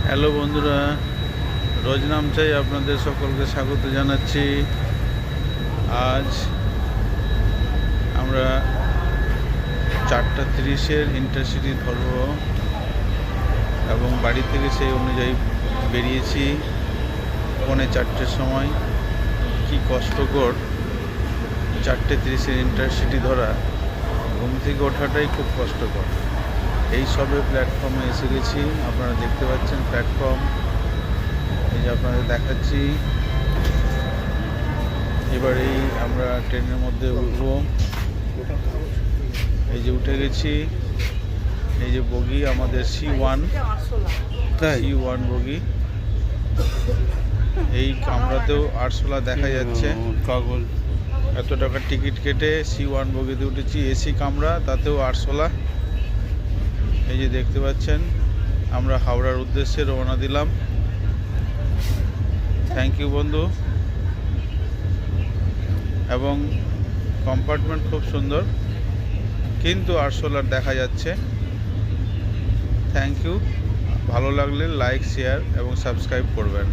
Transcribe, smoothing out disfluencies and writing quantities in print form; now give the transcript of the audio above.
Hello বন্ধুরা, রোজ নাম চাই আপনাদের সকলকে স্বাগত জানাচ্ছি। আজ আমরা 4:30-এর ইন্টারসিটি ধরব এবং বাড়ি থেকে সেই অনুযায়ী বেরিয়েছি 3:45-এর সময়। কি কষ্টকর 4:30-এর ইন্টারসিটি ধরা, ঘুম থেকে ওঠাটাই খুব কষ্টকর। এই সবে প্ল্যাটফর্মে এসে গেছি, আপনারা দেখতে পাচ্ছেন প্ল্যাটফর্ম, এই যে আপনাদের দেখাচ্ছি। এবারেই আমরা ট্রেনের মধ্যে উঠব। এই যে উঠে গেছি, এই যে বগি আমাদের C1 বগি। এই কামরাতেও আরশোলা দেখা যাচ্ছে। কাগজ এত টাকার টিকিট কেটে C1 বগিতে উঠেছি, এসি কামরা, তাতেও আরশোলা। এই যে দেখতে পাচ্ছেন, আমরা হাওড়ার উদ্দেশ্যে রওনা দিলাম। থ্যাংক ইউ বন্ধু। এবং কম্পার্টমেন্ট খুব সুন্দর, কিন্তু আরশোলার দেখা যাচ্ছে। Thank you. ভালো লাগলে লাইক, শেয়ার এবং সাবস্ক্রাইব করবেন।